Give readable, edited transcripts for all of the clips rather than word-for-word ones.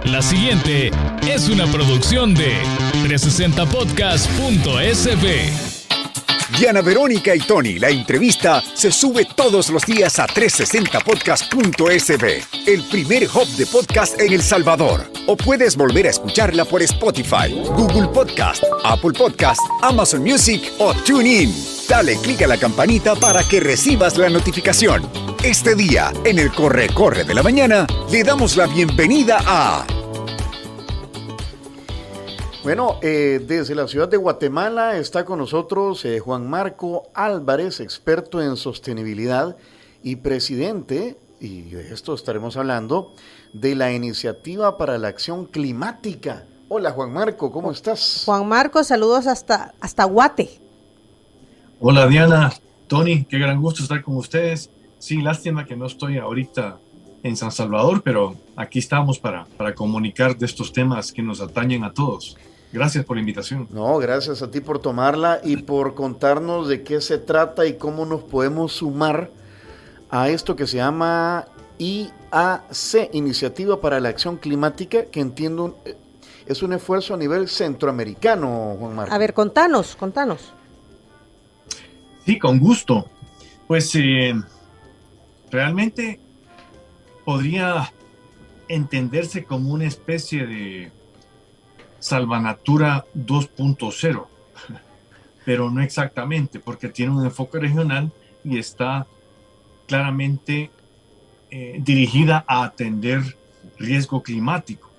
La siguiente es una producción de 360podcast.sb. Diana Verónica y Tony, la entrevista se sube todos los días a 360podcast.sb, el primer hub de podcast en El Salvador. O puedes volver a escucharla por Spotify, Google Podcast, Apple Podcast, Amazon Music o TuneIn. Dale clic a la campanita para que recibas la notificación. Este día, en el Corre de la Mañana, le damos la bienvenida a... Bueno, desde la ciudad de Guatemala está con nosotros Juan Marco Álvarez, experto en sostenibilidad y presidente, y de esto estaremos hablando, de la Iniciativa para la Acción Climática. Hola Juan Marco, ¿cómo estás? Juan Marco, saludos hasta Guate. Hola Diana, Tony, qué gran gusto estar con ustedes. Sí, lástima que no estoy ahorita en San Salvador, pero aquí estamos para comunicar de estos temas que nos atañen a todos. Gracias por la invitación. No, gracias a ti por tomarla y por contarnos de qué se trata y cómo nos podemos sumar a esto que se llama IAC, Iniciativa para la Acción Climática, que entiendo es un esfuerzo a nivel centroamericano, Juan Marco. A ver, contanos. Sí, con gusto. Pues realmente podría entenderse como una especie de Salvanatura 2.0, pero no exactamente, porque tiene un enfoque regional y está claramente dirigida a atender riesgo climático.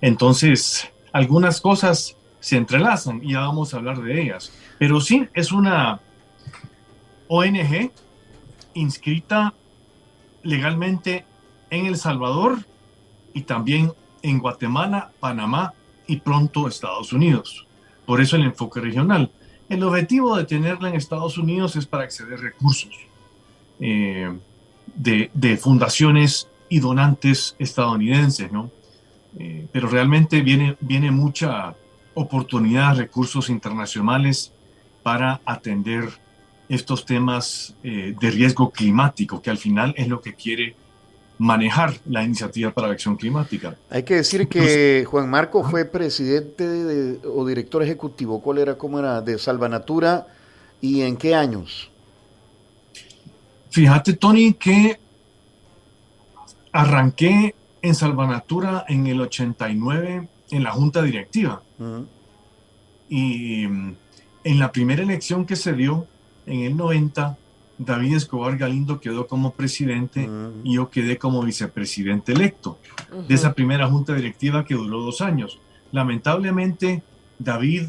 Entonces, algunas cosas se entrelazan y ya vamos a hablar de ellas, pero sí, es una ONG inscrita legalmente en El Salvador y también en Guatemala, Panamá y pronto Estados Unidos. Por eso el enfoque regional. El objetivo de tenerla en Estados Unidos es para acceder a recursos de fundaciones y donantes estadounidenses, ¿no? Pero realmente viene mucha oportunidad, recursos internacionales para atender estos temas de riesgo climático, que al final es lo que quiere manejar la Iniciativa para la Acción Climática. Hay que decir que Juan Marco fue presidente o director ejecutivo, ¿cómo era? De Salvanatura, ¿y en qué años? Fíjate, Tony, que arranqué en Salvanatura en el 89 en la junta directiva. Uh-huh. Y en la primera elección que se dio en el 90, David Escobar Galindo quedó como presidente y yo quedé como vicepresidente electo de esa primera junta directiva que duró 2 años. Lamentablemente, David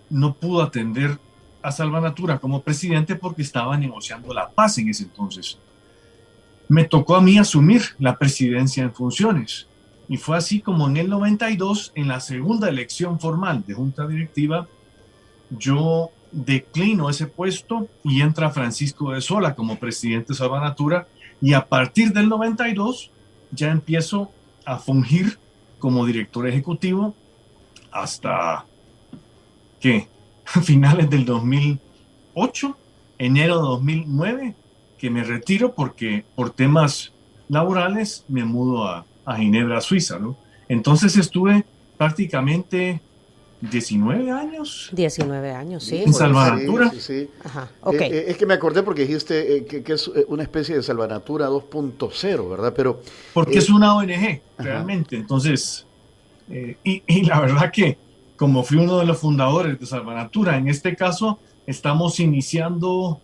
no pudo atender a Salvanatura como presidente porque estaba negociando la paz en ese entonces. Me tocó a mí asumir la presidencia en funciones y fue así como en el 92, en la segunda elección formal de junta directiva, yo declino ese puesto y entra Francisco de Sola como presidente de Salvanatura y a partir del 92 ya empiezo a fungir como director ejecutivo hasta finales del 2008, enero de 2009, que me retiro porque por temas laborales me mudo a Ginebra, Suiza, ¿no? Entonces estuve prácticamente 19 años. 19 años, sí. En Salvanatura. Sí. Ajá, okay. Es que me acordé porque dijiste que es una especie de Salvanatura 2.0, ¿verdad? Pero porque es una ONG, realmente. Ajá. Entonces, y la verdad que como fui uno de los fundadores de Salvanatura, en este caso estamos iniciando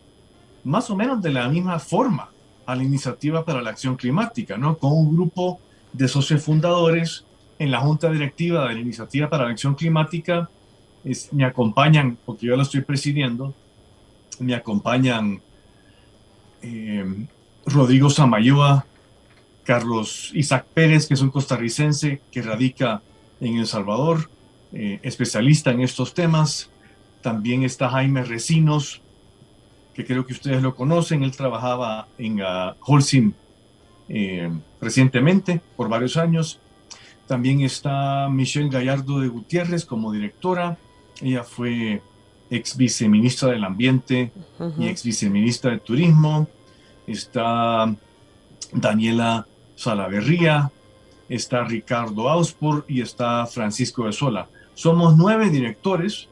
más o menos de la misma forma a la Iniciativa para la Acción Climática, ¿no? Con un grupo de socios fundadores en la junta directiva de la Iniciativa para la Acción Climática. Me acompañan, porque yo la estoy presidiendo, me acompañan Rodrigo Samayoa, Carlos Isaac Pérez, que es un costarricense que radica en El Salvador, especialista en estos temas. También está Jaime Recinos, que creo que ustedes lo conocen. Él trabajaba en Holcim recientemente, por varios años. También está Michelle Gallardo de Gutiérrez como directora. Ella fue ex viceministra del Ambiente y ex viceministra de Turismo. Está Daniela Salaverría, está Ricardo Auspur y está Francisco de Sola. Somos 9 directores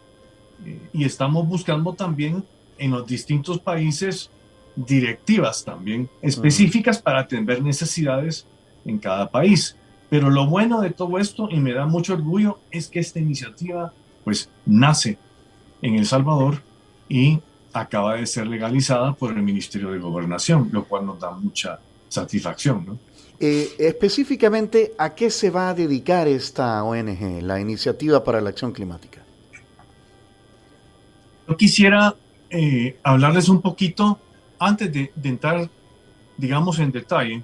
y estamos buscando también en los distintos países directivas también específicas para atender necesidades en cada país. Pero lo bueno de todo esto, y me da mucho orgullo, es que esta iniciativa pues nace en El Salvador y acaba de ser legalizada por el Ministerio de Gobernación, lo cual nos da mucha satisfacción, ¿no? Específicamente, ¿a qué se va a dedicar esta ONG, la Iniciativa para la Acción Climática? Yo quisiera hablarles un poquito, antes de entrar, digamos, en detalle,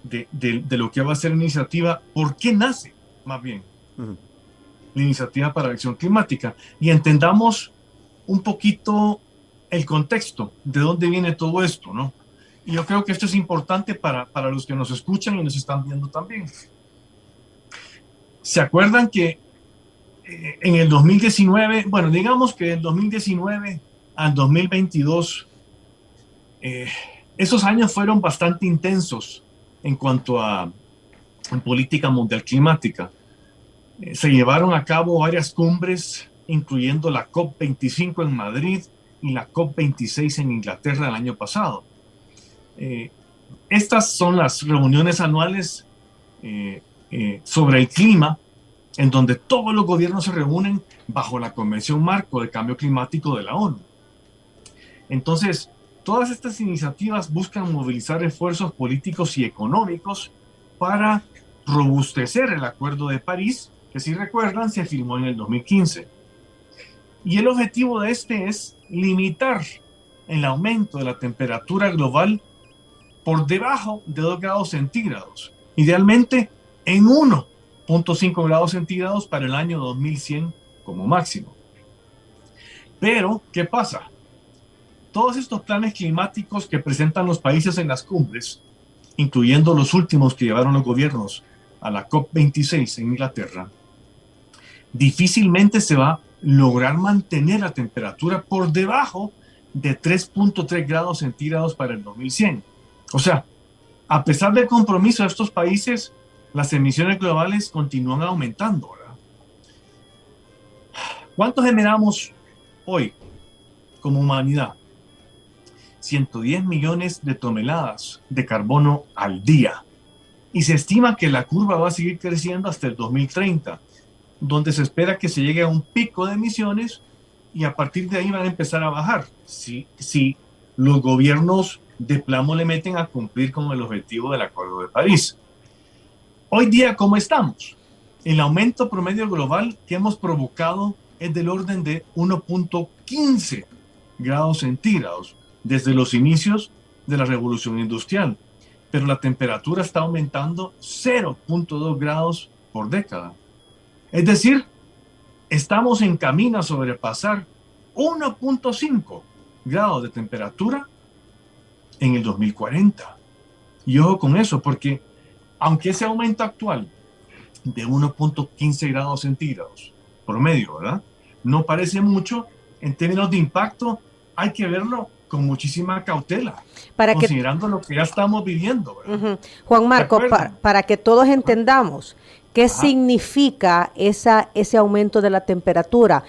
de lo que va a ser la iniciativa, ¿por qué nace, más bien, la Iniciativa para la Acción Climática? Y entendamos un poquito el contexto, de dónde viene todo esto, ¿no? Y yo creo que esto es importante para los que nos escuchan y nos están viendo también. ¿Se acuerdan que en el 2019, bueno, digamos que del 2019 al 2022, esos años fueron bastante intensos en cuanto a política mundial climática? Se llevaron a cabo varias cumbres, incluyendo la COP25 en Madrid y la COP26 en Inglaterra el año pasado. Estas son las reuniones anuales sobre el clima, en donde todos los gobiernos se reúnen bajo la Convención Marco de Cambio Climático de la ONU. Entonces, todas estas iniciativas buscan movilizar esfuerzos políticos y económicos para robustecer el Acuerdo de París, que si recuerdan se firmó en el 2015. Y el objetivo de este es limitar el aumento de la temperatura global por debajo de 2 grados centígrados, idealmente en 1.5 grados centígrados para el año 2100 como máximo. Pero, ¿qué pasa? Todos estos planes climáticos que presentan los países en las cumbres, incluyendo los últimos que llevaron los gobiernos a la COP26 en Inglaterra, difícilmente se va a lograr mantener la temperatura por debajo de 3.3 grados centígrados para el 2100. O sea, a pesar del compromiso de estos países, las emisiones globales continúan aumentando, ¿verdad? ¿Cuánto generamos hoy como humanidad? 110 millones de toneladas de carbono al día. Y se estima que la curva va a seguir creciendo hasta el 2030, donde se espera que se llegue a un pico de emisiones y a partir de ahí van a empezar a bajar. Si los gobiernos de plano le meten a cumplir con el objetivo del Acuerdo de París. Hoy día, ¿cómo estamos? El aumento promedio global que hemos provocado es del orden de 1.15 grados centígrados desde los inicios de la Revolución Industrial, pero la temperatura está aumentando 0.2 grados por década. Es decir, estamos en camino a sobrepasar 1.5 grados de temperatura en el 2040. Y ojo con eso, porque aunque ese aumento actual de 1.15 grados centígrados promedio, ¿verdad?, no parece mucho, en términos de impacto hay que verlo con muchísima cautela, considerando lo que ya estamos viviendo, ¿verdad? Juan Marco, para que todos entendamos qué significa ese aumento de la temperatura,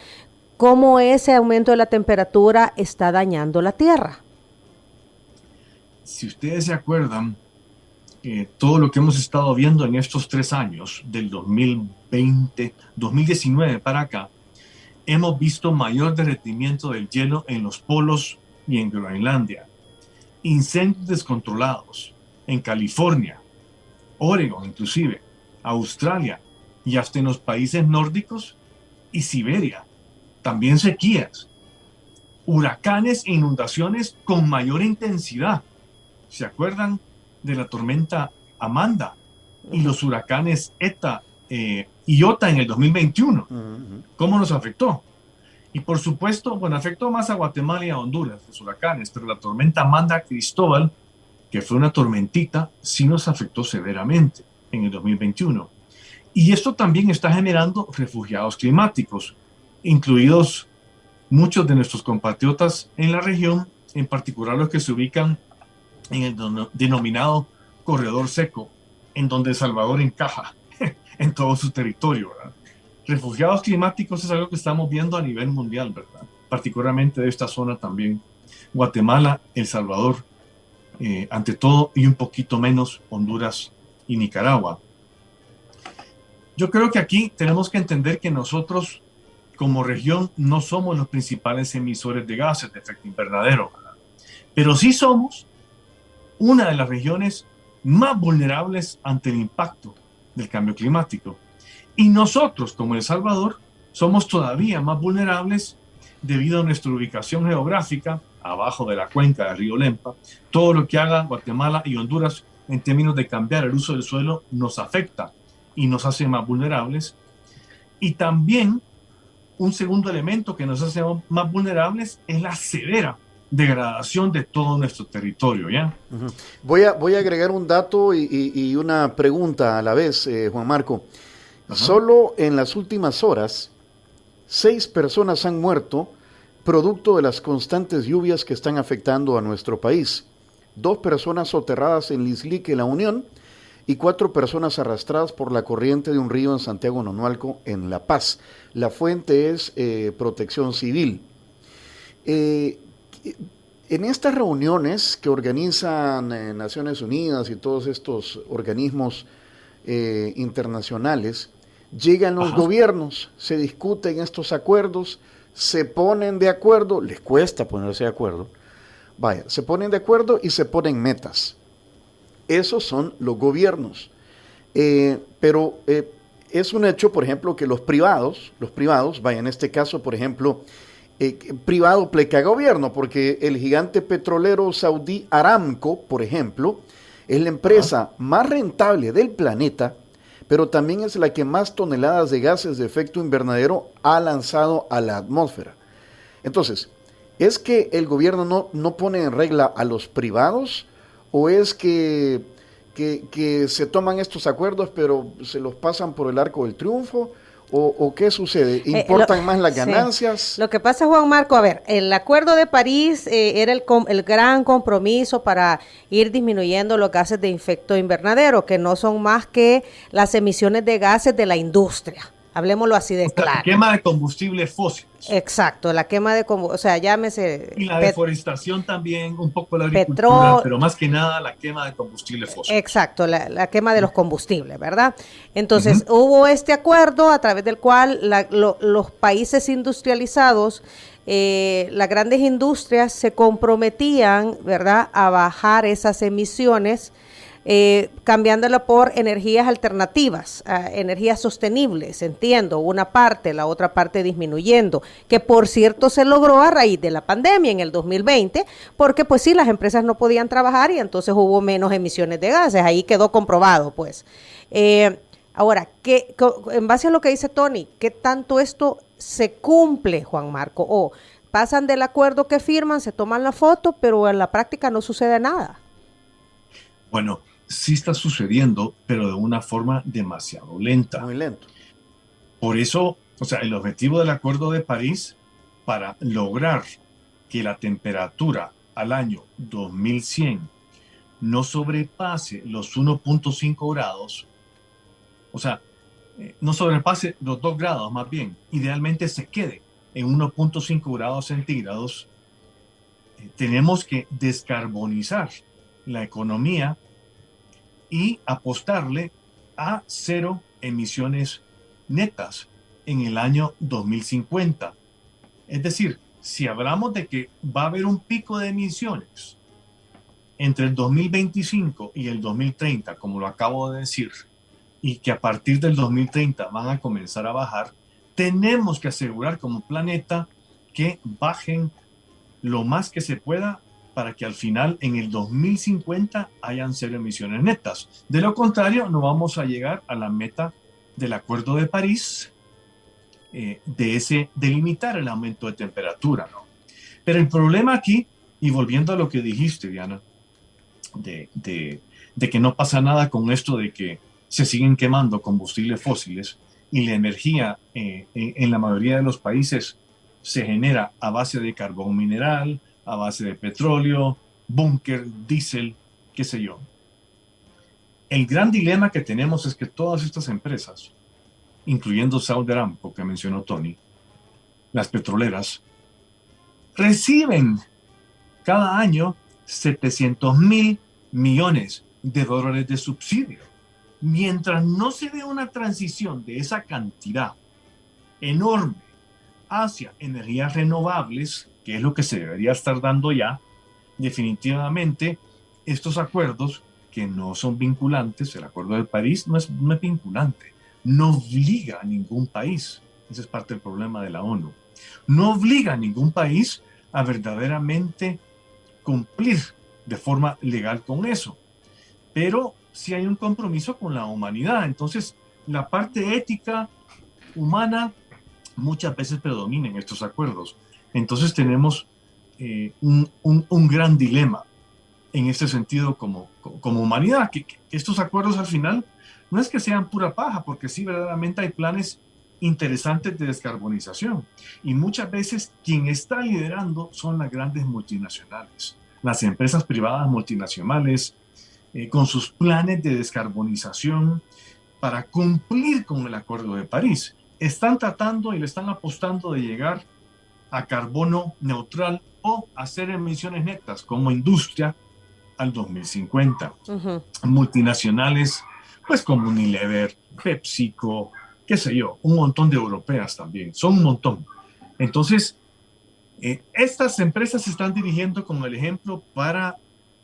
cómo ese aumento de la temperatura está dañando la Tierra. Si ustedes se acuerdan, todo lo que hemos estado viendo en estos 3 años, del 2019 para acá, hemos visto mayor derretimiento del hielo en los polos y en Groenlandia, incendios descontrolados en California, Oregon inclusive, Australia y hasta en los países nórdicos y Siberia, también sequías, huracanes e inundaciones con mayor intensidad. ¿Se acuerdan de la tormenta Amanda y los huracanes Eta y Iota en el 2021? ¿Cómo nos afectó? Y por supuesto, bueno, afectó más a Guatemala y a Honduras, los huracanes, pero la tormenta Amanda Cristóbal, que fue una tormentita, sí nos afectó severamente en el 2021. Y esto también está generando refugiados climáticos, incluidos muchos de nuestros compatriotas en la región, en particular los que se ubican en el denominado corredor seco en donde El Salvador encaja en todo su territorio, ¿verdad? Refugiados climáticos es algo que estamos viendo a nivel mundial, ¿verdad? Particularmente de esta zona también. Guatemala, El Salvador, ante todo, y un poquito menos Honduras y Nicaragua. Yo creo que aquí tenemos que entender que nosotros, como región, no somos los principales emisores de gases de efecto invernadero, ¿verdad? Pero sí somos una de las regiones más vulnerables ante el impacto del cambio climático. Y nosotros, como El Salvador, somos todavía más vulnerables debido a nuestra ubicación geográfica, abajo de la cuenca del río Lempa. Todo lo que haga Guatemala y Honduras en términos de cambiar el uso del suelo nos afecta y nos hace más vulnerables. Y también un segundo elemento que nos hace más vulnerables es la severa degradación de todo nuestro territorio, ¿ya? Uh-huh. Voy a agregar un dato y una pregunta a la vez, Juan Marco. Uh-huh. Solo en las últimas horas, 6 personas han muerto producto de las constantes lluvias que están afectando a nuestro país. 2 personas soterradas en Lislique, La Unión, y 4 personas arrastradas por la corriente de un río en Santiago Nonualco, en La Paz. La fuente es Protección Civil. En estas reuniones que organizan Naciones Unidas y todos estos organismos internacionales, llegan los gobiernos, se discuten estos acuerdos, se ponen de acuerdo, les cuesta ponerse de acuerdo, se ponen de acuerdo y se ponen metas. Esos son los gobiernos. Pero es un hecho, por ejemplo, que los privados, en este caso, por ejemplo, privado pleca gobierno, porque el gigante petrolero saudí Aramco, por ejemplo, es la empresa más rentable del planeta, pero también es la que más toneladas de gases de efecto invernadero ha lanzado a la atmósfera. Entonces, ¿es que el gobierno no pone en regla a los privados? ¿O es que se toman estos acuerdos pero se los pasan por el arco del triunfo? ¿O qué sucede? ¿Importan más las ganancias? Sí. Lo que pasa, Juan Marco, a ver, el Acuerdo de París era el gran compromiso para ir disminuyendo los gases de efecto invernadero, que no son más que las emisiones de gases de la industria. Hablemoslo así de claro. La quema de combustibles fósiles. Exacto, la quema de combustibles, o sea, llámese... Y la deforestación también, un poco la agricultura, pero más que nada la quema de combustibles fósiles. Exacto, la quema de los combustibles, ¿verdad? Entonces, hubo este acuerdo a través del cual los países industrializados, las grandes industrias se comprometían, ¿verdad?, a bajar esas emisiones, cambiándola por energías alternativas, energías sostenibles, entiendo, una parte, la otra parte disminuyendo, que por cierto se logró a raíz de la pandemia en el 2020, porque pues sí, las empresas no podían trabajar y entonces hubo menos emisiones de gases, ahí quedó comprobado pues. Ahora, en base a lo que dice Tony, ¿qué tanto esto se cumple, Juan Marco? O pasan del acuerdo que firman, se toman la foto, pero en la práctica no sucede nada. Bueno, sí está sucediendo, pero de una forma demasiado lenta. Muy lento. Por eso, o sea, el objetivo del Acuerdo de París, para lograr que la temperatura al año 2100 no sobrepase los 1.5 grados, o sea, no sobrepase los 2 grados más bien, idealmente se quede en 1.5 grados centígrados, tenemos que descarbonizar la economía y apostarle a 0 emisiones netas en el año 2050. Es decir, si hablamos de que va a haber un pico de emisiones entre el 2025 y el 2030, como lo acabo de decir, y que a partir del 2030 van a comenzar a bajar, tenemos que asegurar como planeta que bajen lo más que se pueda para que al final, en el 2050, hayan 0 emisiones netas. De lo contrario, no vamos a llegar a la meta del Acuerdo de París, de limitar el aumento de temperatura, ¿no? Pero el problema aquí, y volviendo a lo que dijiste, Diana, de que no pasa nada con esto de que se siguen quemando combustibles fósiles y la energía en la mayoría de los países se genera a base de carbón mineral, a base de petróleo, búnker, diésel, qué sé yo. El gran dilema que tenemos es que todas estas empresas, incluyendo Saudi Aramco, que mencionó Tony, las petroleras, reciben cada año 700.000 millones de dólares de subsidio. Mientras no se dé una transición de esa cantidad enorme hacia energías renovables, que es lo que se debería estar dando ya, definitivamente estos acuerdos que no son vinculantes, el Acuerdo de París no es vinculante, no obliga a ningún país, ese es parte del problema de la ONU, no obliga a ningún país a verdaderamente cumplir de forma legal con eso, pero sí hay un compromiso con la humanidad. Entonces la parte ética humana muchas veces predomina en estos acuerdos. Entonces tenemos un gran dilema en este sentido como humanidad, que estos acuerdos al final no es que sean pura paja, porque sí verdaderamente hay planes interesantes de descarbonización, y muchas veces quien está liderando son las grandes multinacionales, las empresas privadas multinacionales, con sus planes de descarbonización para cumplir con el Acuerdo de París. Están tratando y le están apostando de llegar a carbono neutral o hacer emisiones netas como industria al 2050. Ujú. Multinacionales, pues como Unilever, PepsiCo, qué sé yo, un montón de europeas también, son un montón. Entonces, estas empresas se están dirigiendo con el ejemplo para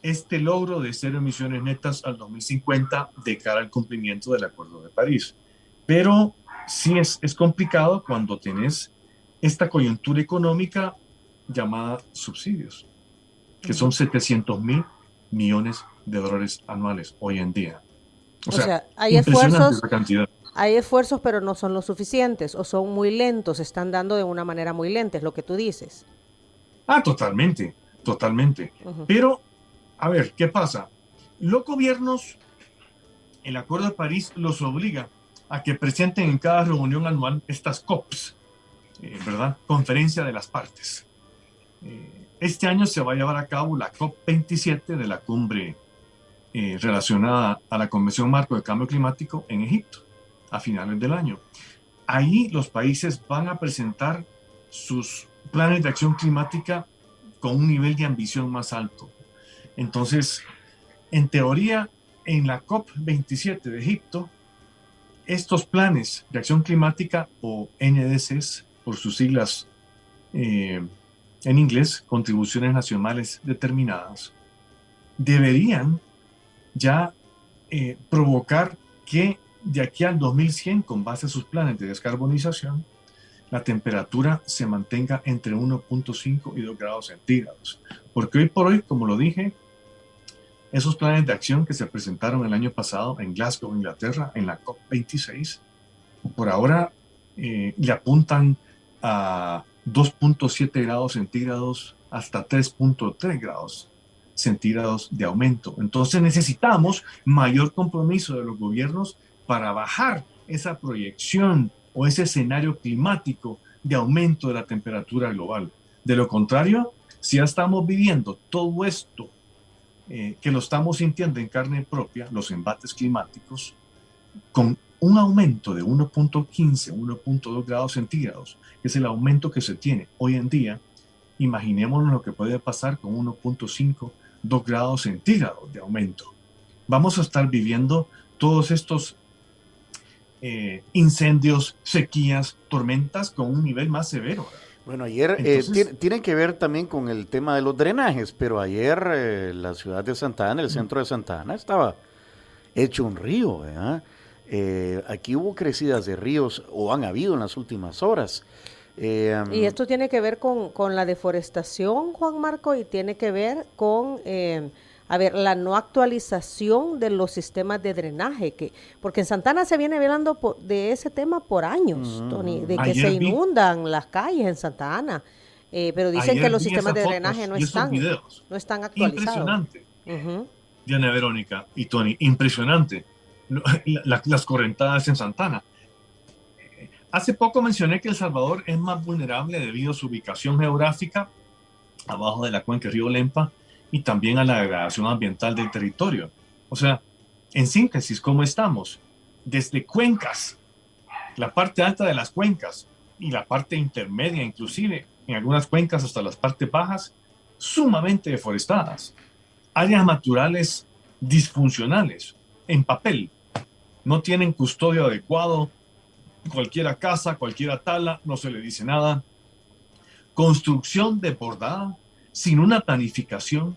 este logro de cero emisiones netas al 2050 de cara al cumplimiento del Acuerdo de París. Pero sí es complicado cuando tenés esta coyuntura económica llamada subsidios, que son 700.000 millones de dólares anuales hoy en día. O sea, hay impresionante esfuerzos, esa cantidad. hay esfuerzos, pero no son lo suficientes, o son muy lentos, se están dando de una manera muy lenta, es lo que tú dices. Totalmente, totalmente. Ujú. Pero, a ver, ¿qué pasa? Los gobiernos, el Acuerdo de París los obliga a que presenten en cada reunión anual estas COPs, ¿verdad? Conferencia de las partes. Este año se va a llevar a cabo la COP27 de la cumbre relacionada a la Convención Marco de Cambio Climático en Egipto, a finales del año. Ahí los países van a presentar sus planes de acción climática con un nivel de ambición más alto. Entonces, en teoría, en la COP27 de Egipto, estos planes de acción climática, o NDCs, por sus siglas en inglés, contribuciones nacionales determinadas, deberían ya provocar que de aquí al 2100, con base a sus planes de descarbonización, la temperatura se mantenga entre 1.5 y 2 grados centígrados. Porque hoy por hoy, como lo dije, esos planes de acción que se presentaron el año pasado en Glasgow, Inglaterra, en la COP26, por ahora le apuntan a 2.7 grados centígrados hasta 3.3 grados centígrados de aumento. Entonces necesitamos mayor compromiso de los gobiernos para bajar esa proyección o ese escenario climático de aumento de la temperatura global. De lo contrario, si ya estamos viviendo todo esto, que lo estamos sintiendo en carne propia, los embates climáticos, con un aumento de 1.15, 1.2 grados centígrados, que es el aumento que se tiene hoy en día, imaginémonos lo que puede pasar con 1.5, 2 grados centígrados de aumento. Vamos a estar viviendo todos estos incendios, sequías, tormentas con un nivel más severo. Bueno, ayer tiene que ver también con el tema de los drenajes, pero ayer la ciudad de Santa Ana, el centro de Santa Ana, estaba hecho un río, ¿verdad? Aquí hubo crecidas de ríos, o han habido en las últimas horas. Y esto tiene que ver con la deforestación, Juan Marco, y tiene que ver con, la no actualización de los sistemas de drenaje, porque en Santana se viene hablando de ese tema por años, Tony, de que Ayer se inundan las calles en Santa Ana, pero dicen que los sistemas de drenaje no están actualizados. Impresionante, Diana Verónica y Tony, impresionante las correntadas en Santana. Hace poco mencioné que El Salvador es más vulnerable debido a su ubicación geográfica abajo de la cuenca del río Lempa y también a la degradación ambiental del territorio. O sea, En síntesis, ¿cómo estamos? Desde cuencas, la parte alta de las cuencas y la parte intermedia, inclusive en algunas cuencas hasta las partes bajas, sumamente deforestadas. Áreas naturales disfuncionales, en papel. No tienen custodio adecuado. Cualquiera caza, cualquiera tala, no se le dice nada. Construcción desbordada, sin una planificación,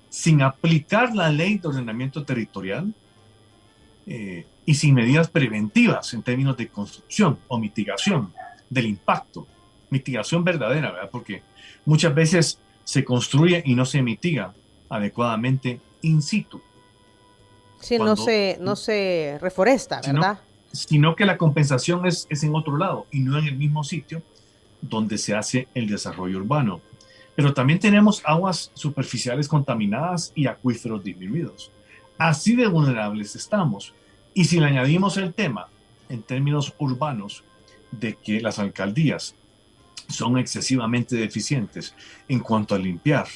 sin aplicar la ley de ordenamiento territorial y sin medidas preventivas en términos de construcción o mitigación del impacto. Mitigación verdadera, ¿verdad? Porque muchas veces se construye y no se mitiga adecuadamente in situ. Sí, no se reforesta, ¿verdad? Sino que la compensación es en otro lado y no en el mismo sitio donde se hace el desarrollo urbano. Pero también tenemos aguas superficiales contaminadas y acuíferos disminuidos. Así de vulnerables estamos. Y si le añadimos el tema, en términos urbanos, de que las alcaldías son excesivamente deficientes en cuanto a limpiar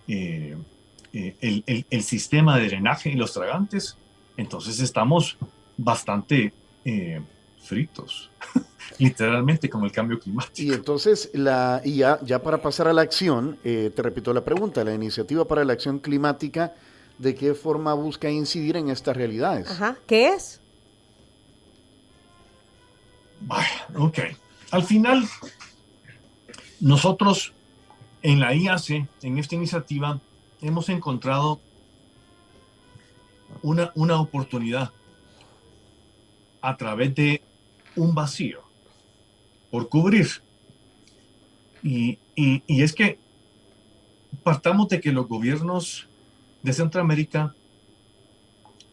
el sistema de drenaje y los tragantes, entonces estamos bastante fritos, literalmente, con el cambio climático. Y entonces, ya para pasar a la acción, te repito la pregunta, la iniciativa para la acción climática, ¿de qué forma busca incidir en estas realidades? Ajá, ¿qué es? Ok. Al final, nosotros en la IAC, en esta iniciativa, hemos encontrado una oportunidad a través de un vacío por cubrir. Y es que partamos de que los gobiernos de Centroamérica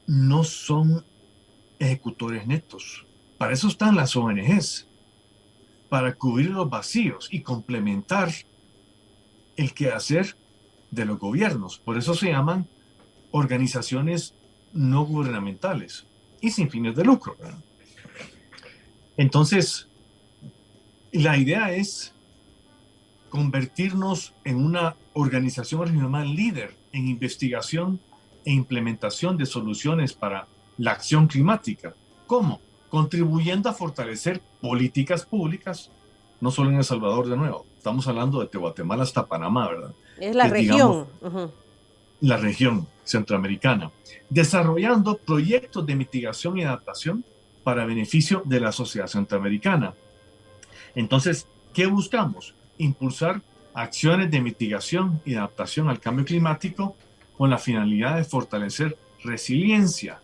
no son ejecutores netos. Para eso están las ONGs, para cubrir los vacíos y complementar el quehacer de los gobiernos. Por eso se llaman organizaciones no gubernamentales y sin fines de lucro, ¿verdad? Entonces, la idea es convertirnos en una organización regional líder en investigación e implementación de soluciones para la acción climática. ¿Cómo? Contribuyendo a fortalecer políticas públicas, no solo en El Salvador de nuevo. Estamos hablando de Guatemala hasta Panamá, ¿verdad? Es la región. Digamos, la región centroamericana. Desarrollando proyectos de mitigación y adaptación para beneficio de la sociedad centroamericana. Entonces, ¿qué buscamos? Impulsar acciones de mitigación y adaptación al cambio climático con la finalidad de fortalecer resiliencia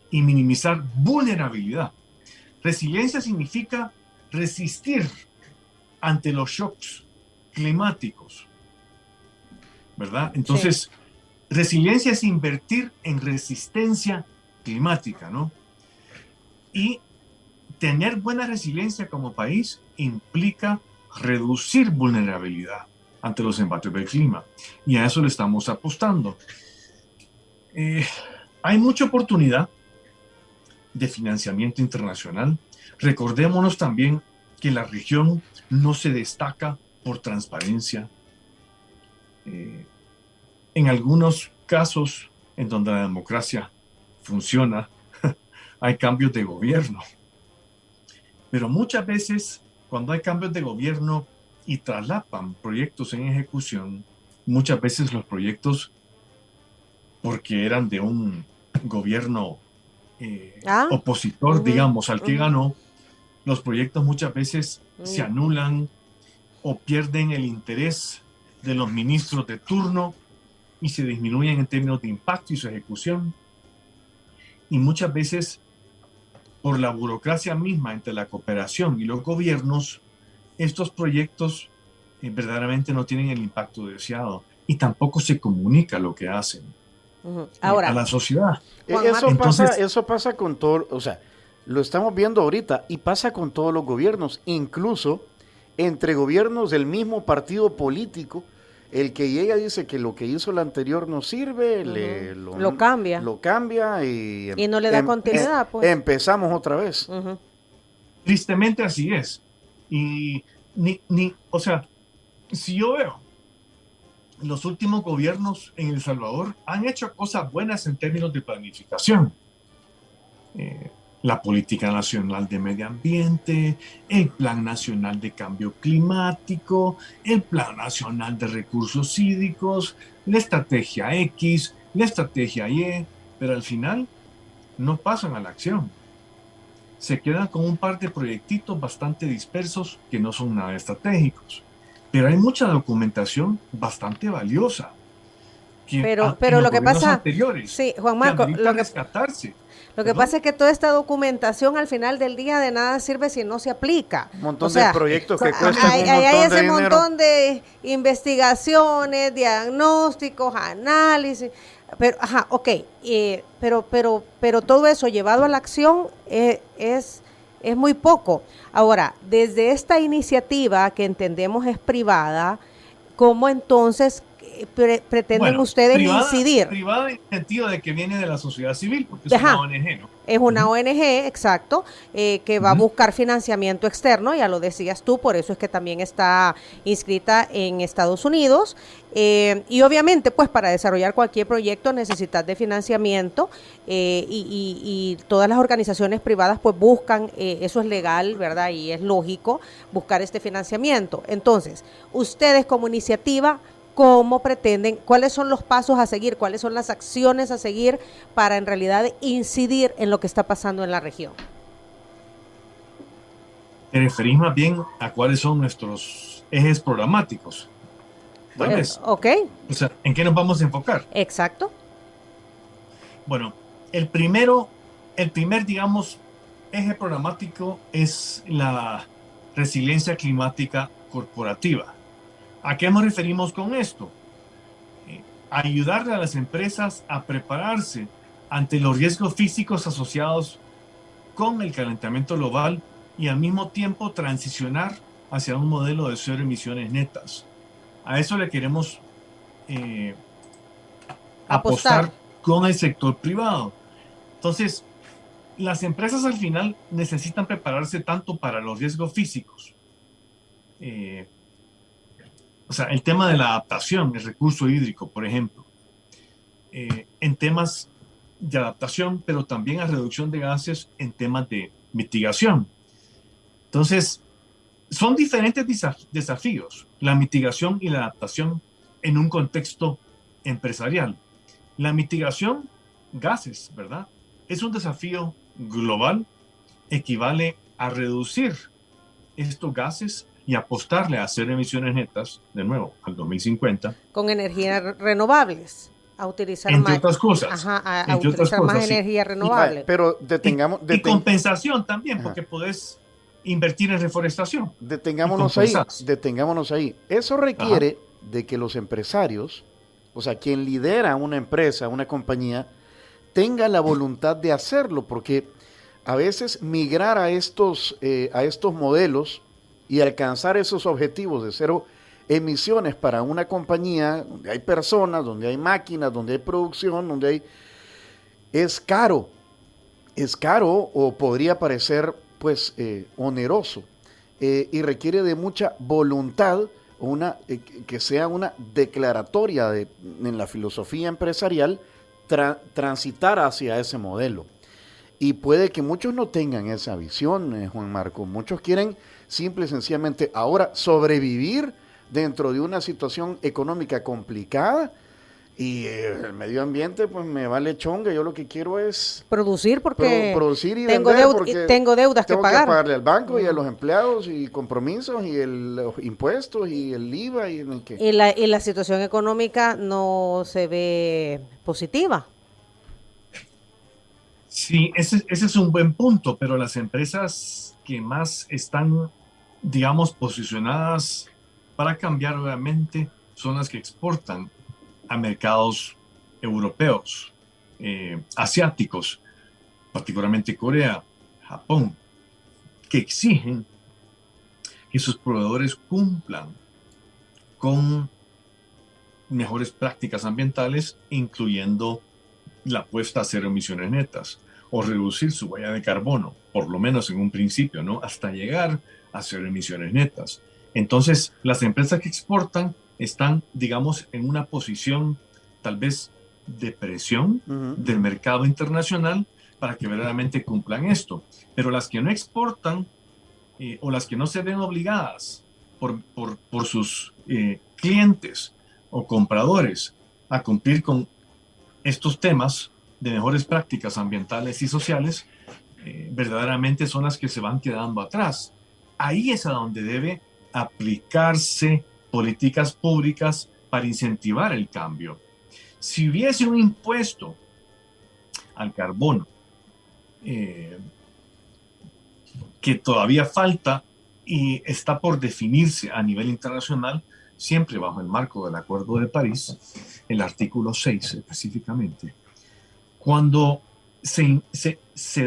y minimizar vulnerabilidad. Resiliencia significa resistir ante los shocks climáticos, ¿verdad? Entonces, resiliencia es invertir en resistencia climática, ¿no? Y tener buena resiliencia como país implica reducir vulnerabilidad ante los embates del clima. Y a eso le estamos apostando. Hay mucha oportunidad de financiamiento internacional. Recordémonos también que la región no se destaca por transparencia. En algunos casos en donde la democracia funciona, hay cambios de gobierno. Pero muchas veces, cuando hay cambios de gobierno y traslapan proyectos en ejecución, muchas veces los proyectos, porque eran de un gobierno opositor, digamos, al que ganó, los proyectos muchas veces se anulan o pierden el interés de los ministros de turno y se disminuyen en términos de impacto y su ejecución. Y muchas veces, por la burocracia misma entre la cooperación y los gobiernos, estos proyectos verdaderamente no tienen el impacto deseado y tampoco se comunica lo que hacen a la sociedad. Eso pasa con todo, o sea, lo estamos viendo ahorita y pasa con todos los gobiernos, incluso entre gobiernos del mismo partido político. El que llega dice que lo que hizo el anterior no sirve, lo cambia y no le da continuidad. Pues. Empezamos otra vez. Tristemente así es. Y o sea, si yo veo los últimos gobiernos en El Salvador han hecho cosas buenas en términos de planificación. la Política Nacional de Medio Ambiente, el Plan Nacional de Cambio Climático, el Plan Nacional de Recursos Hídricos, la Estrategia X, la Estrategia Y, pero al final no pasan a la acción. Se quedan con un par de proyectitos bastante dispersos que no son nada estratégicos. Pero hay mucha documentación bastante valiosa. Pero lo que pasa, sí, Juan Marco, lo que pasa es que toda esta documentación al final del día de nada sirve si no se aplica. Un montón de proyectos que cuestan hay ese montón de investigaciones, diagnósticos, análisis, pero pero todo eso llevado a la acción es muy poco. Ahora, desde esta iniciativa que entendemos es privada, ¿cómo entonces pretenden ustedes incidir? Privada en el sentido de que viene de la sociedad civil, porque es una ONG, ¿no? Es una ONG, exacto, que va a buscar financiamiento externo, ya lo decías tú, por eso es que también está inscrita en Estados Unidos. Y obviamente, pues para desarrollar cualquier proyecto necesitas de financiamiento y todas las organizaciones privadas pues buscan, eso es legal, ¿verdad? Y es lógico buscar este financiamiento. Entonces, ustedes como iniciativa, ¿cómo pretenden, cuáles son los pasos a seguir, cuáles son las acciones a seguir para en realidad incidir en lo que está pasando en la región? Te referís más bien a cuáles son nuestros ejes programáticos. Ok. O sea, ¿en qué nos vamos a enfocar? Exacto. Bueno, el primer, digamos, eje programático es la resiliencia climática corporativa. ¿A qué nos referimos con esto? Ayudarle a las empresas a prepararse ante los riesgos físicos asociados con el calentamiento global y al mismo tiempo transicionar hacia un modelo de cero emisiones netas. A eso le queremos apostar con el sector privado. Entonces, las empresas al final necesitan prepararse tanto para los riesgos físicos, o sea, el tema de la adaptación, el recurso hídrico, por ejemplo, en temas de adaptación, pero también a reducción de gases en temas de mitigación. Entonces, son diferentes desafíos, la mitigación y la adaptación en un contexto empresarial. La mitigación, gases, ¿verdad? Es un desafío global, equivale a reducir estos gases y apostarle a cero emisiones netas, de nuevo, al 2050. Con energías renovables, a utilizar entre otras cosas. A utilizar más energía renovable. Pero y compensación también, porque podés invertir en reforestación. Detengámonos ahí. Eso requiere de que los empresarios, o sea, quien lidera una empresa, una compañía, tenga la voluntad de hacerlo, porque a veces migrar a estos modelos y alcanzar esos objetivos de cero emisiones para una compañía donde hay personas, donde hay máquinas, donde hay producción, es caro o podría parecer pues oneroso y requiere de mucha voluntad, que sea una declaratoria en la filosofía empresarial transitar hacia ese modelo. Y puede que muchos no tengan esa visión, Juan Marco. Muchos quieren simple y sencillamente ahora sobrevivir dentro de una situación económica complicada y el medio ambiente pues me vale chonga. Yo lo que quiero es producir porque producir y tengo vender porque tengo deudas que pagar. Tengo que pagarle al banco y a los empleados y compromisos y los impuestos y el IVA y la situación económica no se ve positiva. Sí, ese es un buen punto, pero las empresas que más están, digamos, posicionadas para cambiar, obviamente, son las que exportan a mercados europeos, asiáticos, particularmente Corea, Japón, que exigen que sus proveedores cumplan con mejores prácticas ambientales, incluyendo la apuesta a cero emisiones netas o reducir su huella de carbono, por lo menos en un principio, ¿no? Hasta llegar a cero emisiones netas. Entonces, las empresas que exportan están, digamos, en una posición tal vez de presión del mercado internacional para que verdaderamente cumplan esto. Pero las que no exportan o las que no se ven obligadas por sus clientes o compradores a cumplir con estos temas de mejores prácticas ambientales y sociales, verdaderamente son las que se van quedando atrás. Ahí es a donde debe aplicarse políticas públicas para incentivar el cambio. Si hubiese un impuesto al carbono, que todavía falta y está por definirse a nivel internacional, siempre bajo el marco del Acuerdo de París, el artículo 6 específicamente. Cuando se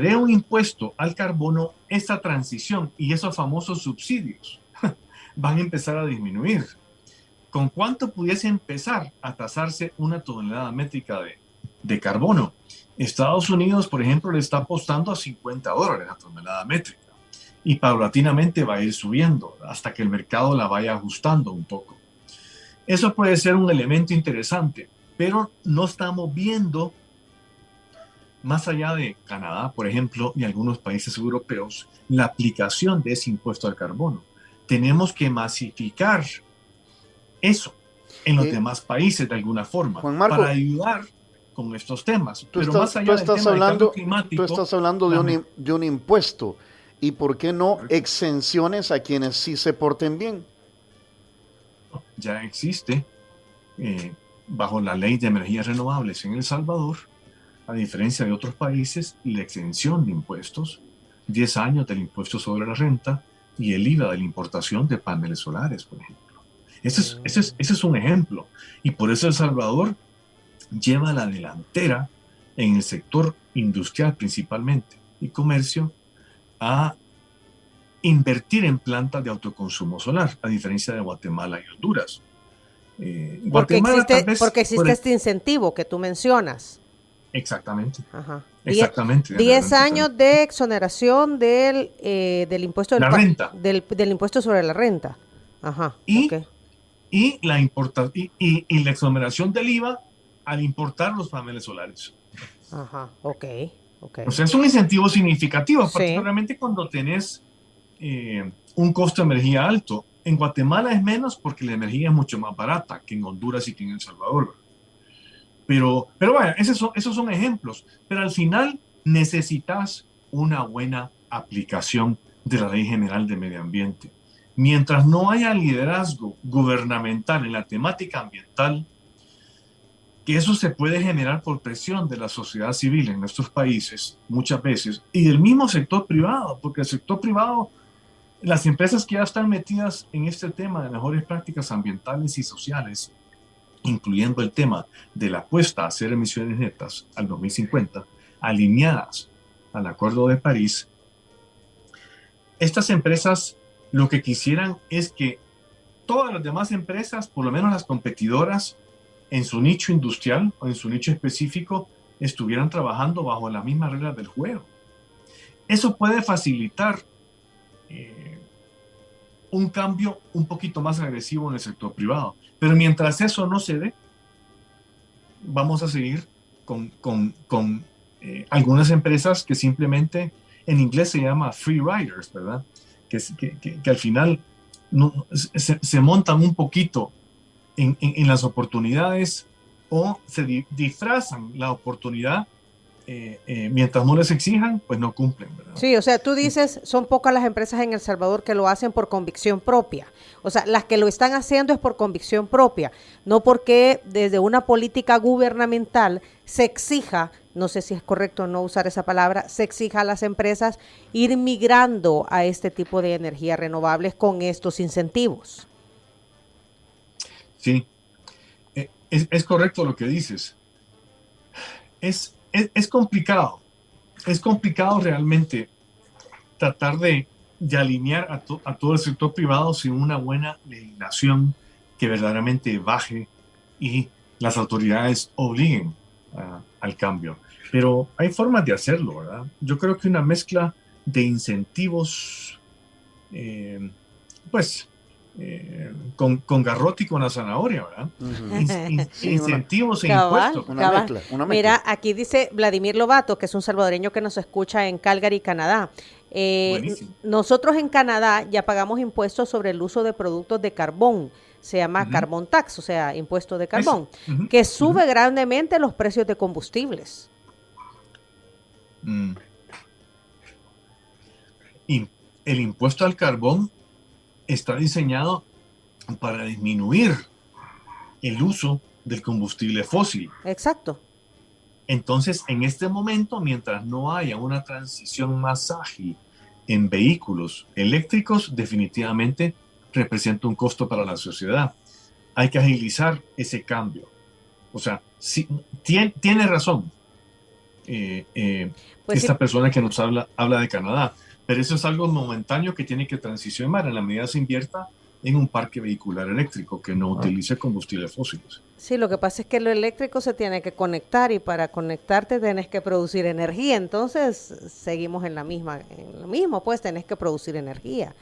dé un impuesto al carbono, esta transición y esos famosos subsidios van a empezar a disminuir. ¿Con cuánto pudiese empezar a tasarse una tonelada métrica de carbono? Estados Unidos, por ejemplo, le está apostando a $50 la tonelada métrica y paulatinamente va a ir subiendo hasta que el mercado la vaya ajustando un poco. Eso puede ser un elemento interesante, pero no estamos viendo, más allá de Canadá, por ejemplo, y algunos países europeos, la aplicación de ese impuesto al carbono. Tenemos que masificar eso en los demás países de alguna forma, Juan Marco, para ayudar con estos temas. Pero más allá del tema del cambio climático, tú estás hablando de un impuesto. ¿Y por qué no exenciones a quienes sí se porten bien? Ya existe, bajo la ley de energías renovables en El Salvador, a diferencia de otros países, la exención de impuestos, 10 años del impuesto sobre la renta y el IVA de la importación de paneles solares, por ejemplo. Ese es un ejemplo. Y por eso El Salvador lleva la delantera en el sector industrial principalmente y comercio a invertir en plantas de autoconsumo solar, a diferencia de Guatemala y Honduras. Porque existe este incentivo que tú mencionas. Exactamente. Ajá. Exactamente. 10 años de exoneración del impuesto la renta. Del impuesto sobre la renta. Ajá. Y la exoneración del IVA al importar los paneles solares. Ajá, ok. O sea, es un incentivo significativo, particularmente cuando tenés un costo de energía alto. En Guatemala es menos porque la energía es mucho más barata que en Honduras y que en El Salvador. Pero bueno, esos son ejemplos. Pero al final necesitas una buena aplicación de la Ley General de Medio Ambiente. Mientras no haya liderazgo gubernamental en la temática ambiental, que eso se puede generar por presión de la sociedad civil en nuestros países muchas veces y del mismo sector privado, porque el sector privado, las empresas que ya están metidas en este tema de mejores prácticas ambientales y sociales, incluyendo el tema de la apuesta a cero emisiones netas al 2050, alineadas al Acuerdo de París, estas empresas lo que quisieran es que todas las demás empresas, por lo menos las competidoras, en su nicho industrial o en su nicho específico, estuvieran trabajando bajo las mismas reglas del juego. Eso puede facilitar un cambio un poquito más agresivo en el sector privado. Pero mientras eso no se dé, vamos a seguir con algunas empresas que simplemente, en inglés se llama free riders, ¿verdad? Que al final se montan un poquito en las oportunidades o se disfrazan la oportunidad mientras no les exijan, pues no cumplen, ¿verdad? Sí, o sea, tú dices, son pocas las empresas en El Salvador que lo hacen por convicción propia. O sea, las que lo están haciendo es por convicción propia, no porque desde una política gubernamental se exija, no sé si es correcto no usar esa palabra, se exija a las empresas ir migrando a este tipo de energías renovables con estos incentivos. Sí, es correcto lo que dices. Es complicado. Es complicado realmente tratar de alinear a todo el sector privado sin una buena legislación que verdaderamente baje y las autoridades obliguen al cambio. Pero hay formas de hacerlo, ¿verdad? Yo creo que una mezcla de incentivos, con garrote y con la zanahoria, ¿verdad? Incentivos e Cabal, impuestos. Una cabal. mezcla. Mira, aquí dice Vladimir Lobato, que es un salvadoreño que nos escucha en Calgary, Canadá. Buenísimo. Nosotros en Canadá ya pagamos impuestos sobre el uso de productos de carbón. Se llama carbon tax, o sea, impuesto de carbón, que sube grandemente los precios de combustibles. Y el impuesto al carbón está diseñado para disminuir el uso del combustible fósil. Exacto. Entonces, en este momento, mientras no haya una transición más ágil en vehículos eléctricos, definitivamente representa un costo para la sociedad. Hay que agilizar ese cambio. O sea, sí, tiene razón Pues esta sí. persona que nos habla de Canadá, pero eso es algo momentáneo que tiene que transicionar en la medida que se invierta en un parque vehicular eléctrico que no utilice combustibles fósiles. Sí, lo que pasa es que lo eléctrico se tiene que conectar y para conectarte tenés que producir energía. Entonces, seguimos en lo mismo, pues tenés que producir energía.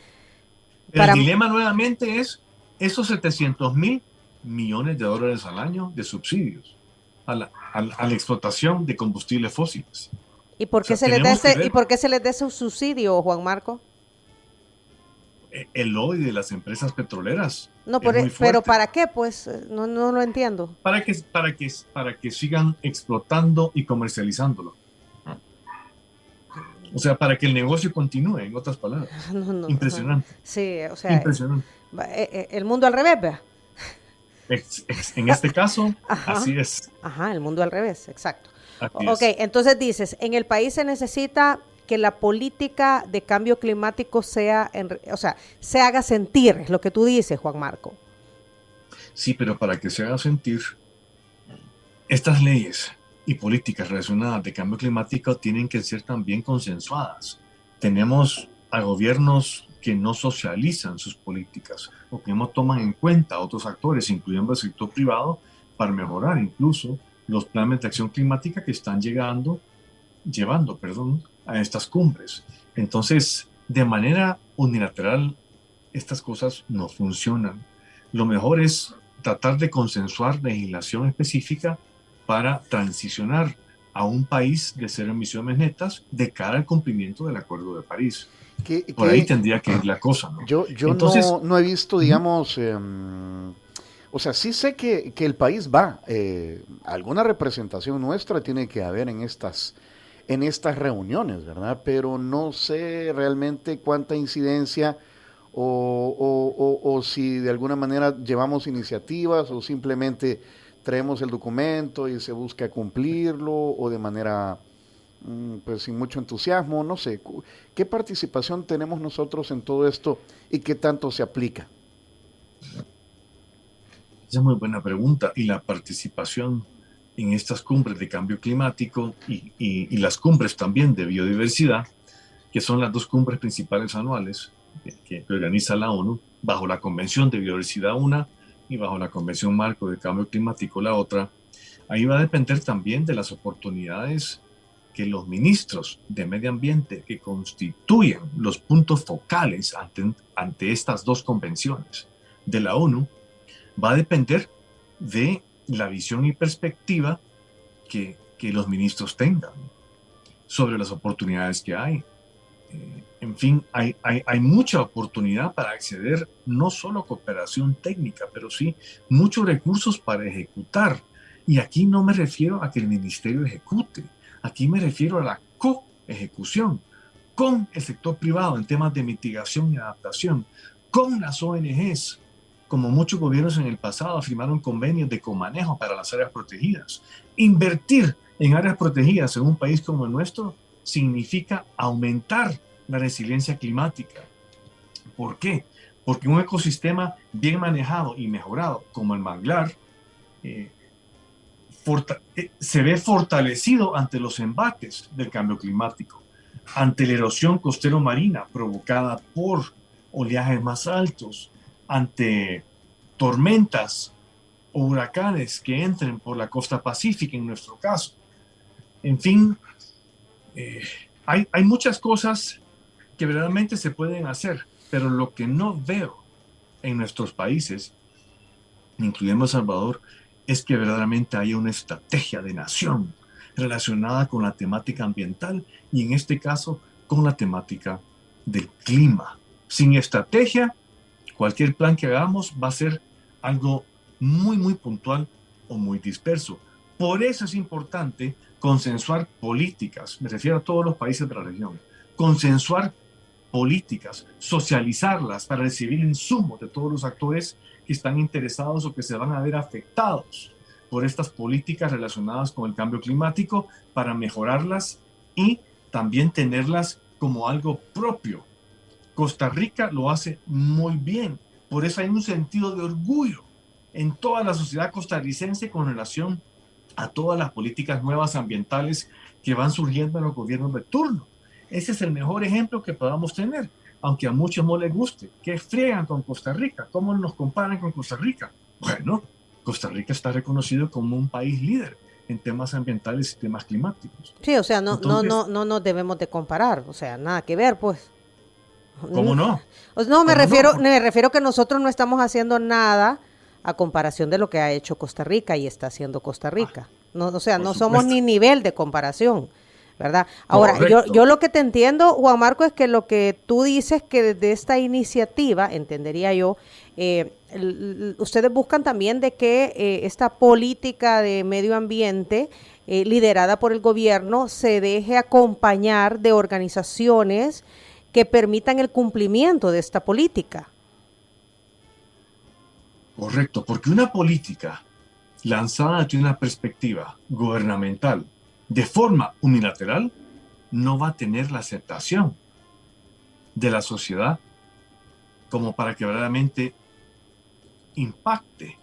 El dilema nuevamente es esos 700,000 millones de dólares al año de subsidios a la explotación de combustibles fósiles. ¿Y por qué, ¿y por qué se les da ese subsidio, Juan Marco? El lobby de las empresas petroleras. No, pero ¿para qué? Pues no lo entiendo. Para que sigan explotando y comercializándolo. O sea, para que el negocio continúe, en otras palabras. Impresionante. Sí, o sea, impresionante. El mundo al revés, ¿verdad? En este caso, así es. Ajá, el mundo al revés, exacto. Ok, entonces dices, en el país se necesita que la política de cambio climático se haga sentir, es lo que tú dices, Juan Marco. Sí, pero para que se haga sentir, estas leyes y políticas relacionadas de cambio climático tienen que ser también consensuadas. Tenemos a gobiernos que no socializan sus políticas o que no toman en cuenta a otros actores, incluyendo el sector privado, para mejorar incluso los planes de acción climática que están llevando a estas cumbres. Entonces, de manera unilateral, estas cosas no funcionan. Lo mejor es tratar de consensuar legislación específica para transicionar a un país de cero emisiones netas de cara al cumplimiento del Acuerdo de París. Por ahí tendría que ir la cosa, ¿no? Yo entonces, no he visto, digamos, o sea, sí sé que el país va, alguna representación nuestra tiene que haber en estas reuniones, ¿verdad? Pero no sé realmente cuánta incidencia o si de alguna manera llevamos iniciativas o simplemente traemos el documento y se busca cumplirlo o de manera pues sin mucho entusiasmo, no sé. ¿Qué participación tenemos nosotros en todo esto y qué tanto se aplica? Esa es muy buena pregunta. Y la participación en estas cumbres de cambio climático y las cumbres también de biodiversidad, que son las dos cumbres principales anuales que organiza la ONU, bajo la Convención de Biodiversidad una y bajo la Convención Marco de Cambio Climático la otra, ahí va a depender también de las oportunidades que los ministros de medio ambiente que constituyen los puntos focales ante estas dos convenciones de la ONU, va a depender de la visión y perspectiva que los ministros tengan sobre las oportunidades que hay. En fin, hay mucha oportunidad para acceder no solo a cooperación técnica, pero sí muchos recursos para ejecutar. Y aquí no me refiero a que el ministerio ejecute, aquí me refiero a la coejecución con el sector privado en temas de mitigación y adaptación, con las ONGs, como muchos gobiernos en el pasado firmaron convenios de comanejo para las áreas protegidas. Invertir en áreas protegidas en un país como el nuestro significa aumentar la resiliencia climática. ¿Por qué? Porque un ecosistema bien manejado y mejorado como el manglar se ve fortalecido ante los embates del cambio climático, ante la erosión costero marina provocada por oleajes más altos, ante tormentas o huracanes que entren por la costa pacífica en nuestro caso. En fin, hay muchas cosas que verdaderamente se pueden hacer, pero lo que no veo en nuestros países, incluyendo El Salvador, es que verdaderamente haya una estrategia de nación relacionada con la temática ambiental y en este caso con la temática del clima. Sin estrategia, cualquier plan que hagamos va a ser algo muy, muy puntual o muy disperso. Por eso es importante consensuar políticas, me refiero a todos los países de la región, consensuar políticas, socializarlas para recibir insumos de todos los actores que están interesados o que se van a ver afectados por estas políticas relacionadas con el cambio climático para mejorarlas y también tenerlas como algo propio. Costa Rica lo hace muy bien, por eso hay un sentido de orgullo en toda la sociedad costarricense con relación a todas las políticas nuevas ambientales que van surgiendo en los gobiernos de turno. Ese es el mejor ejemplo que podamos tener, aunque a muchos no les guste. ¿Qué friegan con Costa Rica? ¿Cómo nos comparan con Costa Rica? Bueno, Costa Rica está reconocido como un país líder en temas ambientales y temas climáticos. Sí, o sea, Entonces, no nos debemos de comparar, o sea, nada que ver, pues. ¿cómo no? No, me ¿Cómo no? refiero que nosotros no estamos haciendo nada a comparación de lo que ha hecho Costa Rica y está haciendo Costa Rica. No, o sea, Por no somos supuesto. ni nivel de comparación, ¿verdad? Ahora, Correcto. yo lo que te entiendo, Juan Marco, es que lo que tú dices que desde esta iniciativa, entendería yo, ustedes buscan también de que esta política de medio ambiente liderada por el gobierno se deje acompañar de organizaciones que permitan el cumplimiento de esta política. Correcto, porque una política lanzada desde una perspectiva gubernamental de forma unilateral no va a tener la aceptación de la sociedad como para que verdaderamente impacte.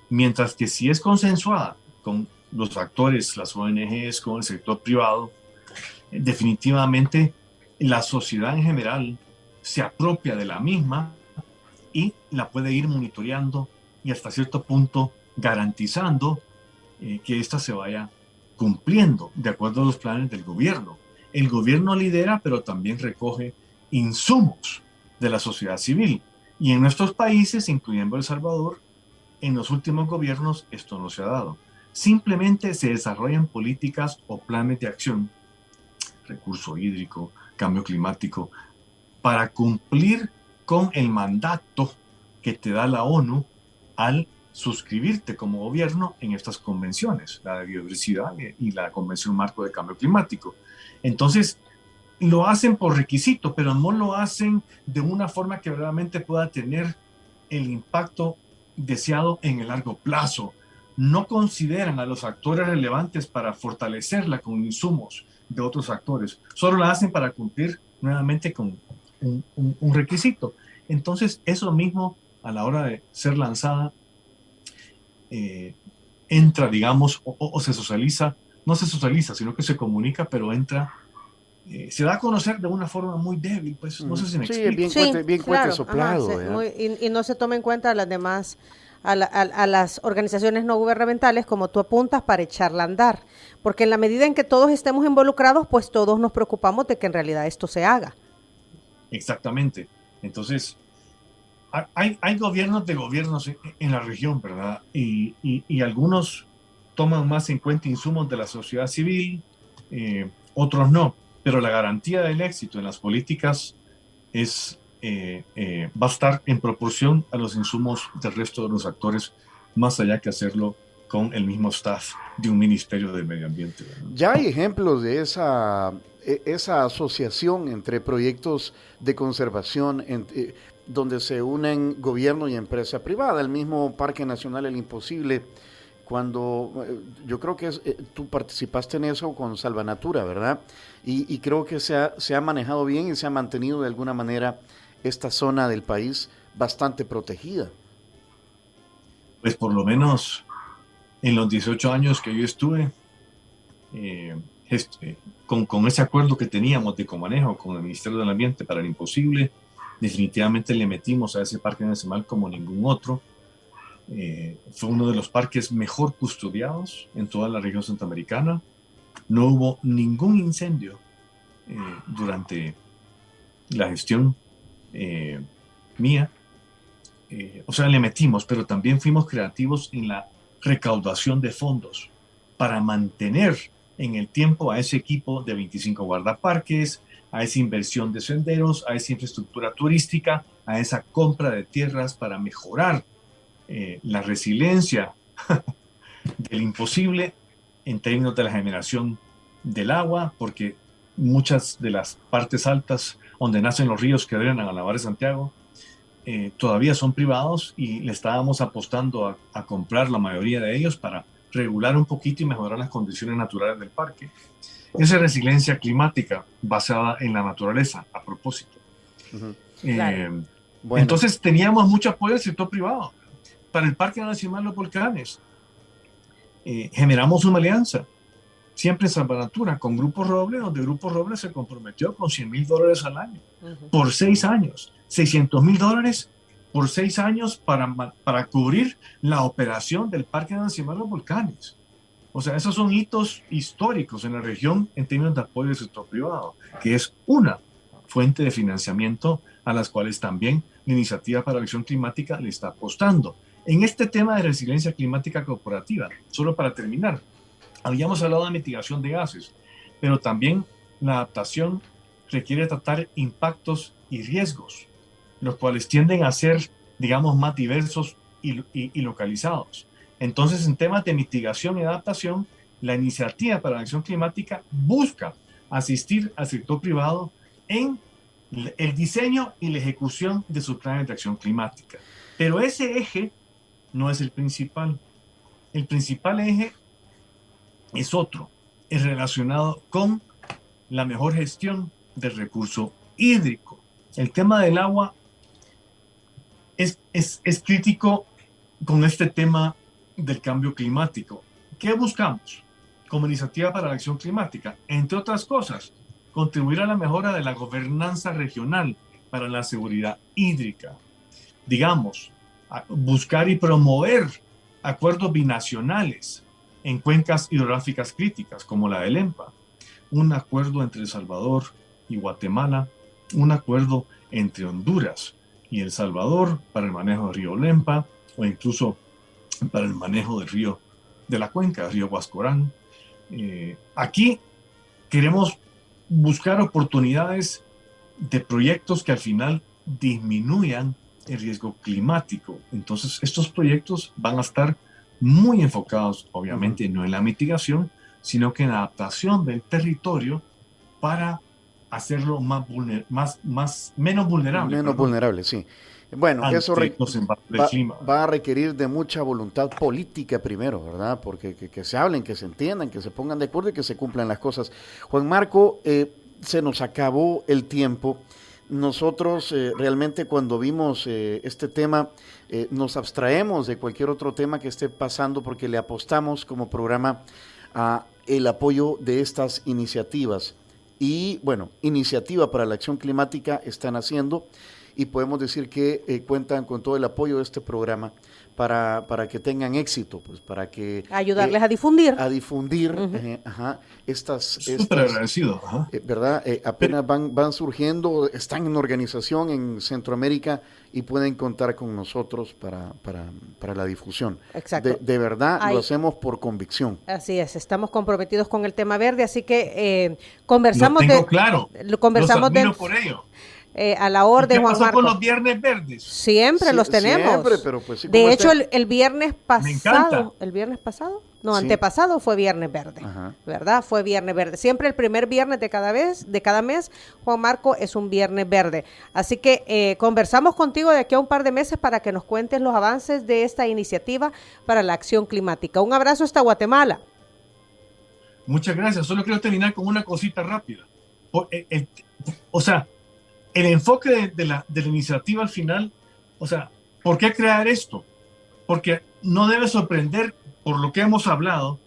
Mientras que si es consensuada con los actores, las ONGs, con el sector privado, definitivamente la sociedad en general se apropia de la misma y la puede ir monitoreando y hasta cierto punto garantizando que ésta se vaya cumpliendo de acuerdo a los planes del gobierno. El gobierno lidera, pero también recoge insumos de la sociedad civil. Y en nuestros países, incluyendo El Salvador, en los últimos gobiernos esto no se ha dado. Simplemente se desarrollan políticas o planes de acción, recurso hídrico, cambio climático, para cumplir con el mandato que te da la ONU al suscribirte como gobierno en estas convenciones, la de biodiversidad y la Convención Marco de Cambio Climático. Entonces, lo hacen por requisito, pero no lo hacen de una forma que realmente pueda tener el impacto deseado en el largo plazo. No consideran a los actores relevantes para fortalecerla con insumos de otros actores. Solo la hacen para cumplir nuevamente con un requisito. Entonces, eso mismo, a la hora de ser lanzada, entra, digamos, o se socializa, no se socializa, sino que se comunica, pero entra, se da a conocer de una forma muy débil, pues, no sé si me explico. Bien cuete soplado. Ajá, y no se toma en cuenta a las demás, a las organizaciones no gubernamentales, como tú apuntas, para echarla a andar. Porque en la medida en que todos estemos involucrados, pues todos nos preocupamos de que en realidad esto se haga. Exactamente. Entonces, hay gobiernos de gobiernos en la región, ¿verdad? Y algunos toman más en cuenta insumos de la sociedad civil, otros no. Pero la garantía del éxito en las políticas va a estar en proporción a los insumos del resto de los actores, más allá que hacerlo con el mismo staff de un Ministerio de Medio Ambiente, ¿verdad? Ya hay ejemplos de esa asociación entre proyectos de conservación donde se unen gobierno y empresa privada. El mismo Parque Nacional El Imposible, cuando yo creo que tú participaste en eso con Salvanatura, ¿verdad? Y creo que se ha manejado bien y se ha mantenido de alguna manera esta zona del país bastante protegida. Pues por lo menos en los 18 años que yo estuve, con ese acuerdo que teníamos de comanejo con el Ministerio del Ambiente para el Imposible, definitivamente le metimos a ese parque nacional como ningún otro. Fue uno de los parques mejor custodiados en toda la región centroamericana. No hubo ningún incendio durante la gestión mía o sea, le metimos, pero también fuimos creativos en la recaudación de fondos para mantener en el tiempo a ese equipo de 25 guardaparques, a esa inversión de senderos, a esa infraestructura turística, a esa compra de tierras para mejorar la resiliencia del imposible en términos de la generación del agua, porque muchas de las partes altas donde nacen los ríos que drenan a la Bahía de Santiago todavía son privados y le estábamos apostando a comprar la mayoría de ellos para regular un poquito y mejorar las condiciones naturales del parque. Esa resiliencia climática basada en la naturaleza, a propósito. Claro. Bueno. Entonces teníamos mucho apoyo del sector privado. Para el Parque Nacional Los Volcanes generamos una alianza, siempre en Salvanatura, con Grupo Roble, donde Grupo Roble se comprometió con $100,000 al año, por 6 años, $600,000 por 6 años para cubrir la operación del Parque Nacional Los Volcanes. O sea, esos son hitos históricos en la región en términos de apoyo del sector privado, que es una fuente de financiamiento a las cuales también la Iniciativa para la Acción Climática le está apostando. En este tema de resiliencia climática corporativa, solo para terminar, habíamos hablado de mitigación de gases, pero también la adaptación requiere tratar impactos y riesgos, los cuales tienden a ser, digamos, más diversos y localizados. Entonces, en temas de mitigación y adaptación, la Iniciativa para la Acción Climática busca asistir al sector privado en el diseño y la ejecución de sus planes de acción climática. Pero ese eje no es el principal. El principal eje es otro, es relacionado con la mejor gestión del recurso hídrico. El tema del agua es crítico con este tema del cambio climático. ¿Qué buscamos como Iniciativa para la Acción Climática? Entre otras cosas, contribuir a la mejora de la gobernanza regional para la seguridad hídrica. Digamos, buscar y promover acuerdos binacionales en cuencas hidrográficas críticas, como la del EMPA, un acuerdo entre El Salvador y Guatemala, un acuerdo entre Honduras y El Salvador para el manejo del río Lempa, o incluso para el manejo del río de la cuenca, el río Huascorán. Aquí queremos buscar oportunidades de proyectos que al final disminuyan el riesgo climático. Entonces, estos proyectos van a estar muy enfocados, obviamente, no en la mitigación, sino que en la adaptación del territorio para hacerlo menos vulnerable. Menos vulnerable, sí. Bueno, eso va a requerir de mucha voluntad política primero, ¿verdad? Porque que se hablen, que se entiendan, que se pongan de acuerdo y que se cumplan las cosas. Juan Marco, se nos acabó el tiempo. Nosotros realmente cuando vimos este tema nos abstraemos de cualquier otro tema que esté pasando porque le apostamos como programa a el apoyo de estas iniciativas. Y bueno, Iniciativa para la Acción Climática están haciendo y podemos decir que cuentan con todo el apoyo de este programa para que tengan éxito, pues para que ayudarles a difundir. Estas súper agradecido, ¿verdad? Apenas van surgiendo, están en organización en Centroamérica y pueden contar con nosotros para la difusión. Exacto. De verdad lo hacemos por convicción. Así es, estamos comprometidos con el tema verde, así que conversamos conversamos por ello. A la orden, Juan Marco. ¿Qué pasó con los viernes verdes? Siempre los tenemos. Siempre, pero pues sí, de hecho, el viernes pasado, sí. Antepasado fue viernes verde, ¿verdad? Fue viernes verde. Siempre el primer viernes de cada mes, Juan Marco, es un viernes verde. Así que conversamos contigo de aquí a un par de meses para que nos cuentes los avances de esta iniciativa para la acción climática. Un abrazo hasta Guatemala. Muchas gracias. Solo quiero terminar con una cosita rápida. El enfoque de la iniciativa al final, ¿por qué crear esto? Porque no debe sorprender, por lo que hemos hablado,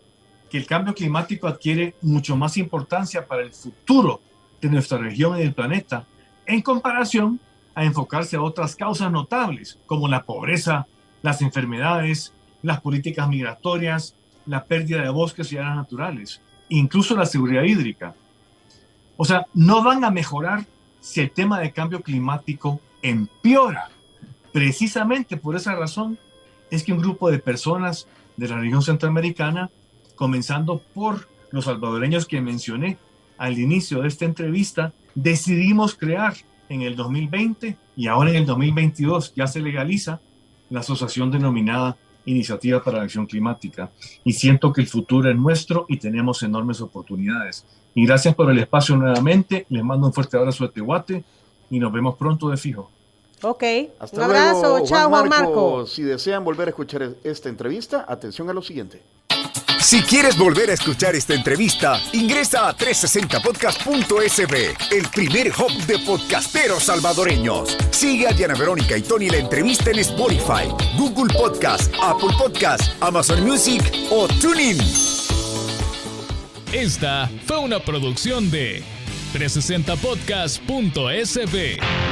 que el cambio climático adquiere mucho más importancia para el futuro de nuestra región y del planeta, en comparación a enfocarse a otras causas notables, como la pobreza, las enfermedades, las políticas migratorias, la pérdida de bosques y áreas naturales, incluso la seguridad hídrica. No van a mejorar si el tema de cambio climático empeora, Precisamente por esa razón es que un grupo de personas de la región centroamericana, comenzando por los salvadoreños que mencioné al inicio de esta entrevista, decidimos crear en el 2020 y ahora en el 2022 ya se legaliza la asociación denominada Iniciativa para la Acción Climática. Y siento que el futuro es nuestro y tenemos enormes oportunidades. Y gracias por el espacio nuevamente. Les mando un fuerte abrazo de Tehuate y nos vemos pronto de fijo. Ok, Hasta un abrazo. luego, Chao, Juan Marco. Si desean volver a escuchar esta entrevista, atención a lo siguiente. Si quieres volver a escuchar esta entrevista, ingresa a 360podcast.sb, el primer hub de podcasteros salvadoreños. Sigue a Diana Verónica y Tony la entrevista en Spotify, Google Podcast, Apple Podcast, Amazon Music o TuneIn. Esta fue una producción de 360podcast.sb.